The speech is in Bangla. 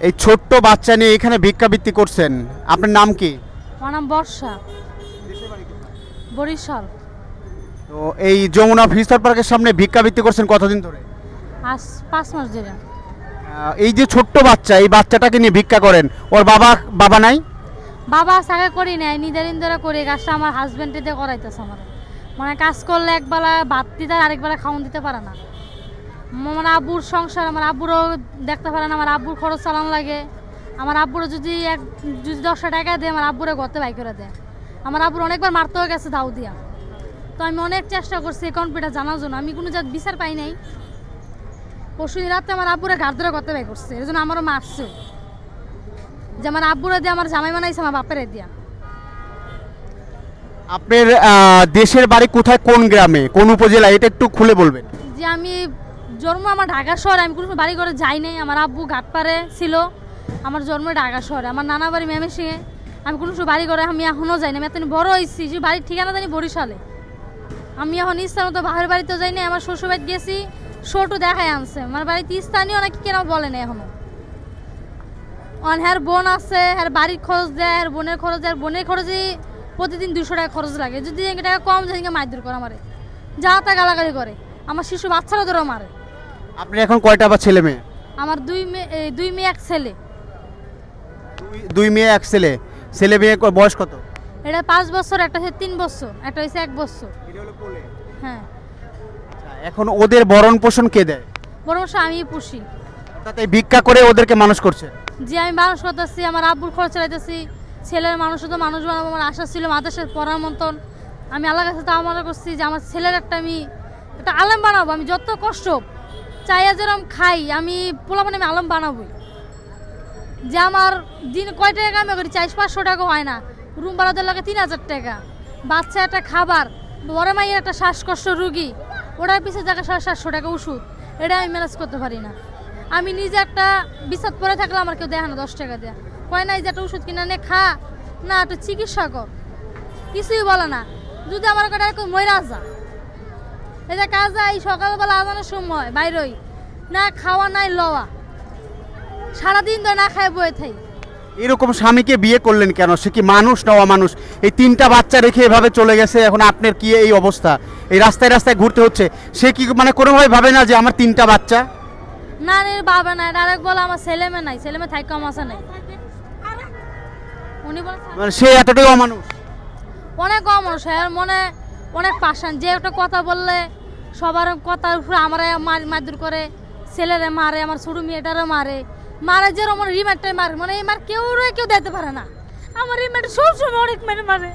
এই ছোট্ট বাচ্চা নিয়ে এখানে ভিক্ষাবৃত্তি করছেন, আপনার নাম কি? আমার নাম বর্ষা, বরিশাল। তো এই যমুনা ফিউচার পার্কের সামনে ভিক্ষাবৃত্তি করছেন কতদিন ধরে? আজ 5 মাস ধরে। এই যে ছোট্ট বাচ্চা, এই বাচ্চাটাকে নিয়ে ভিক্ষা করেন, ওর বাবা নাই? বাবা সাথে করি নাই, নিজের ইন্দরা করি। কাজটা আমার হাজবেন্ডে দিয়ে করাইতেছে আমার। মানে কাজ করলে একবেলা ভাত দিতে আর আরেকবেলা খাওয়ান দিতে পারে না। আমার আব্বুর সংসার, আমার আব্বুরও দেখতে পারে না, আমার আব্বুর খরচ চালানো লাগে। আমার আব্বুরও যদি 10টা টাকা দেয়, আমার আব্বুরে ঘরতে বাই করে দেয়। আমার আব্বুর অনেকবার মারতেও গেছে দাও দিয়া। তো আমি অনেক চেষ্টা করছি কনফিডেন্স জানার জন্য, আমি কোনো বিচার পাই নাই। পরশুদিন রাতে আমার আব্বুরে ঘাট ধরে করতে বাই করছে, এর জন্য আমারও মারছে যে আমার আব্বুরে দিয়ে আমার জামাই বানাইছে আমার বাপের দিয়া। আপনার দেশের বাড়ি কোথায়, কোন গ্রামে, কোন উপজেলা, এটা একটু খুলে বলবেন? যে আমি জন্ম আমার ঢাকা শহরে, আমি কোনো বাড়ি ঘরে যাই নাই। আমার আব্বু ঘাটপাড়ে ছিল, আমার জন্ম ঢাকা শহরে। আমার নানা বাড়ি ময়মনসিংহে, আমি কোনো বাড়ি ঘরে আমি এখনও যাই না। আমি এত বড় হয়েছি যে বাড়ির ঠিকানা জানি বরিশালে। আমি এখন ইচ্ছা মতো বাপের বাড়িতেও যাই না। আমার শ্বশুর বাড়িতে গেছি, শোটু দেখায় আনছে। আমার বাড়িতে স্থানীয় নাকি কেন বলে না এখনো। হ্যার বোন আছে, হ্যার বাড়ির খরচ দেয়, হ্যার বোনের খরচ দেয়। বোনের খরচই প্রতিদিন 200 টাকা খরচ লাগে। যদি টাকা কম যায় মারধর করে আমারে, যা তা গালাগালি করে। আমার শিশু বাচ্চারা ধরে মারে। আপনি এখন কয়টা বা ছেলে মেয়ে? আমার 2 মেয়ে 1 ছেলে। 2 মেয়ে 1 ছেলে। ছেলে মেয়ে বয়স কত? এটা 5 বছর, একটা হচ্ছে 3 বছর, একটা হচ্ছে 1 বছর। হ্যাঁ। এখন ওদের ভরণ পোষণ কে দেয়? বরং আমি পুষি। তাতে ভিক্ষা করে ওদেরকে মানুষ করছে? যে আমি মানুষ করতেছি, আমার আব্বুর খরচ চালাইতেছি। ছেলের মানুষ তো মানুষ বানাবো, আমার আশা ছিল মাদ্রাসায় পড়ার মতন। আমি আল্লাহর কাছে তাও মনে করছি যে আমার ছেলের আমি একটা আলেম বানাবো। আমি যত কষ্ট চাইয়া যেরকম খাই, আমি পোলাপানে আমি আলেম বানাবোই। যে আমার দিন কয় টাকা আমি করি, 400-500 টাকা হয় না। রুম ভাড়া লাগে 3000 টাকা। বাচ্চা একটা খাবার, বড় মাইয়ের একটা শ্বাসকষ্ট রুগী, ওটার পিছিয়ে জায়গা 700 টাকা ওষুধ, এটা আমি ম্যানেজ করতে পারি না। আমি নিজে একটা বিছাদ পরে থাকলে আমার কেউ দেয় না 10 টাকা দেয়া। কয় নাই যে একটা ওষুধ কিনে নে খা, না একটা চিকিৎসা কর, কিছুই বলে না। যদি আমার কাছে কেউ ময়রা যা, এই যে কাজ এই সকালবেলা আজানোর সময় বাইরই না খাওয়া নাই লওয়া, সারাদিন ধরে না খায় বয়ে থাই। এরকম স্বামীকে বিয়ে করলেন কেন? সে কি মানুষ না অমানুষ? এই 3টা বাচ্চা রেখে এভাবে চলে গেছে, এখন আপনার কি এই অবস্থা? এই রাস্তায় রাস্তায় ঘুরতে হচ্ছে। সে কি মানে কোনোভাবে ভাবে না যে আমার 3টা বাচ্চা? না রে বাবা নাই, ডাইরেক্ট বলে আমার ছেলে মেয়ে নাই, ছেলে মেয়ে থাই কম আছে নাই। উনি বলে মানে সে এতটাই অমানুষ? অনেক অমানুষ, এর মনে অনেক পাশান। যে একটা কথা বললে সবার কথার উপরে আমার মারধর করে, ছেলেরে মারে, আমার ছোট মেয়েটারও মারে। মারে যেরকম রিমারটাই মারে, মানে এই মার কেউ দিতে পারে না। আমার রিমারটা সবসময় অনেক মেরে মারে।